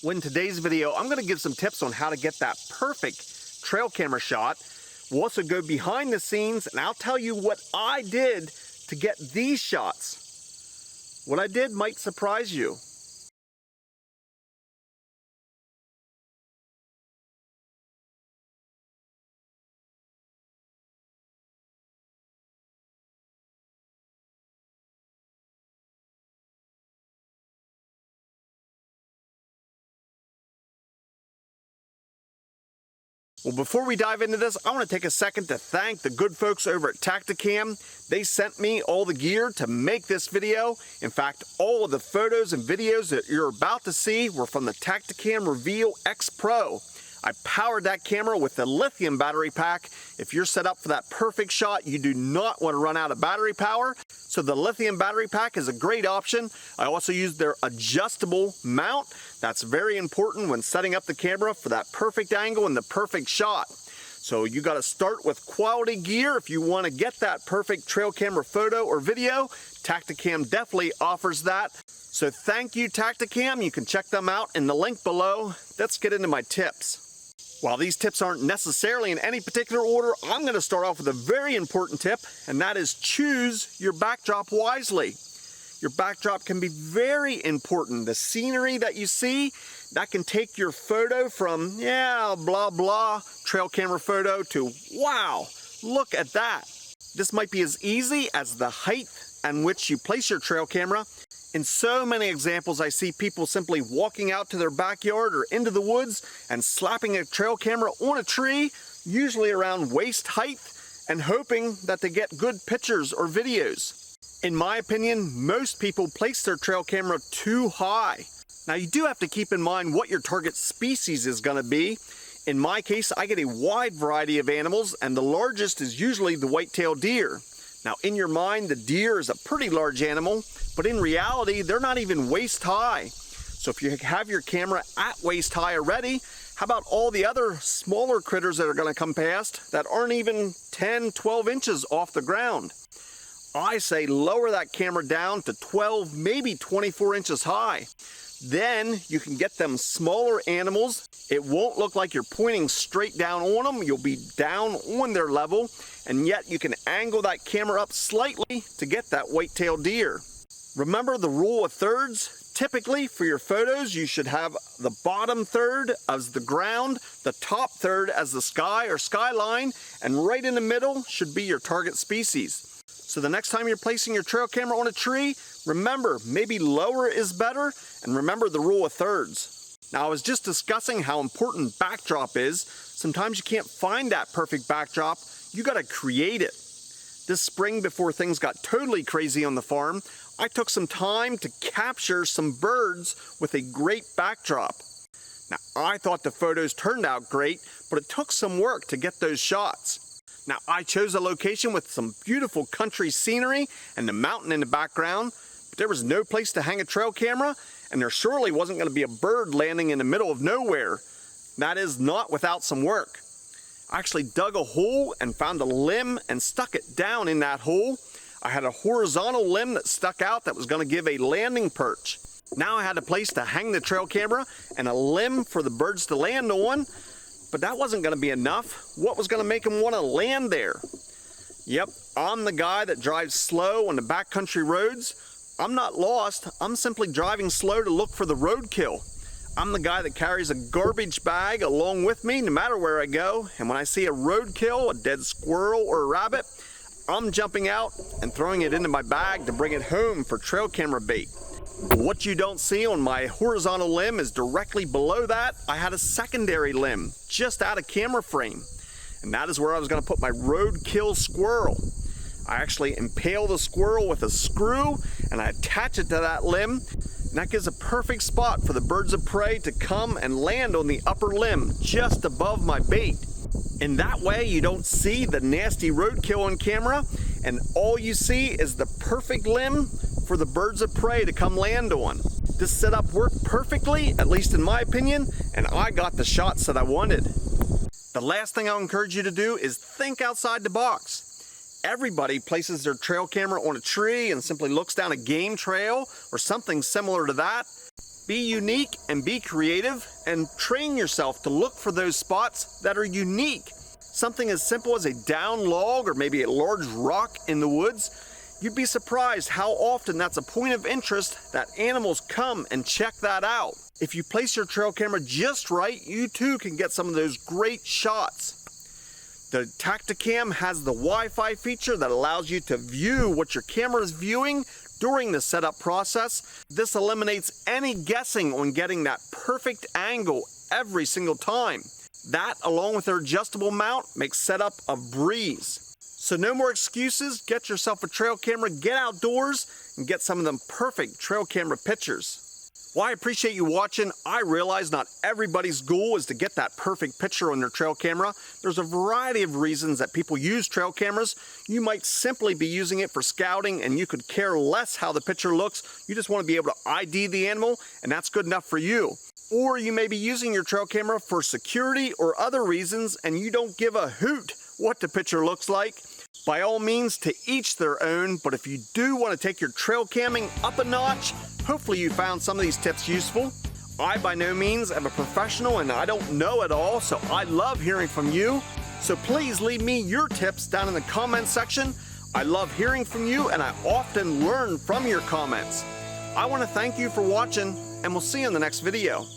Well, in today's video, I'm going to give some tips on how to get that perfect trail camera shot. We'll also go behind the scenes and I'll tell you what I did to get these shots. What I did might surprise you. Well, before we dive into this, I want to take a second to thank the good folks over at TACTACAM. They sent me all the gear to make this video. In fact, all of the photos and videos that you're about to see were from the TACTACAM Reveal X Pro. I powered that camera with the lithium battery pack. If you're set up for that perfect shot, you do not want to run out of battery power. So the lithium battery pack is a great option. I also used their adjustable mount. That's very important when setting up the camera for that perfect angle and the perfect shot. So you got to start with quality gear if you want to get that perfect trail camera photo or video. TACTACAM definitely offers that. So thank you, TACTACAM. You can check them out in the link below. Let's get into my tips. While these tips aren't necessarily in any particular order, I'm going to start off with a very important tip, and that is choose your backdrop wisely. Your backdrop can be very important. The scenery that you see, that can take your photo from, yeah, blah, blah, trail camera photo to, wow, look at that. This might be as easy as the height at which you place your trail camera. In so many examples, I see people simply walking out to their backyard or into the woods and slapping a trail camera on a tree, usually around waist height, and hoping that they get good pictures or videos. In my opinion, most people place their trail camera too high. Now, you do have to keep in mind what your target species is going to be. In my case, I get a wide variety of animals, and the largest is usually the white-tailed deer. Now, in your mind, the deer is a pretty large animal, but in reality, they're not even waist high. So if you have your camera at waist high already, how about all the other smaller critters that are going to come past that aren't even 10, 12 inches off the ground? I say lower that camera down to 12, maybe 24 inches high. Then you can get them smaller animals. It won't look like you're pointing straight down on them. You'll be down on their level, and yet you can angle that camera up slightly to get that white-tailed deer. Remember the rule of thirds? Typically for your photos, you should have the bottom third as the ground, the top third as the sky or skyline, and right in the middle should be your target species. So the next time you're placing your trail camera on a tree, remember, maybe lower is better, and remember the rule of thirds. Now, I was just discussing how important backdrop is. Sometimes you can't find that perfect backdrop. You gotta create it. This spring, before things got totally crazy on the farm, I took some time to capture some birds with a great backdrop. Now, I thought the photos turned out great, but it took some work to get those shots. Now, I chose a location with some beautiful country scenery and the mountain in the background, but there was no place to hang a trail camera, and there surely wasn't going to be a bird landing in the middle of nowhere. That is not without some work. I actually dug a hole and found a limb and stuck it down in that hole. I had a horizontal limb that stuck out that was going to give a landing perch. Now I had a place to hang the trail camera and a limb for the birds to land on. But that wasn't going to be enough. What was going to make them want to land there? Yep, I'm the guy that drives slow on the backcountry roads. I'm not lost. I'm simply driving slow to look for the roadkill. I'm the guy that carries a garbage bag along with me no matter where I go. And when I see a roadkill, a dead squirrel or a rabbit, I'm jumping out and throwing it into my bag to bring it home for trail camera bait. What you don't see on my horizontal limb is directly below that, I had a secondary limb just out of camera frame. And that is where I was going to put my roadkill squirrel. I actually impale the squirrel with a screw and I attach it to that limb. And that gives a perfect spot for the birds of prey to come and land on the upper limb just above my bait. In that way, you don't see the nasty roadkill on camera, and all you see is the perfect limb for the birds of prey to come land on. This setup worked perfectly, at least in my opinion, and I got the shots that I wanted. The last thing I'll encourage you to do is think outside the box. Everybody places their trail camera on a tree and simply looks down a game trail or something similar to that. Be unique and be creative, and train yourself to look for those spots that are unique. Something as simple as a down log or maybe a large rock in the woods, you'd be surprised how often that's a point of interest that animals come and check that out. If you place your trail camera just right, you too can get some of those great shots. The TACTACAM has the Wi-Fi feature that allows you to view what your camera is viewing during the setup process. This eliminates any guessing on getting that perfect angle every single time. That, along with their adjustable mount, makes setup a breeze. So no more excuses, get yourself a trail camera, get outdoors, and get some of them perfect trail camera pictures. Well, I appreciate you watching. I realize not everybody's goal is to get that perfect picture on their trail camera. There's a variety of reasons that people use trail cameras. You might simply be using it for scouting and you could care less how the picture looks. You just want to be able to ID the animal, and that's good enough for you. Or you may be using your trail camera for security or other reasons and you don't give a hoot what the picture looks like. By all means, to each their own, but if you do want to take your trail camming up a notch, hopefully you found some of these tips useful. I by no means am a professional and I don't know it all, so I love hearing from you. So please leave me your tips down in the comments section. I love hearing from you and I often learn from your comments. I want to thank you for watching, and we'll see you in the next video.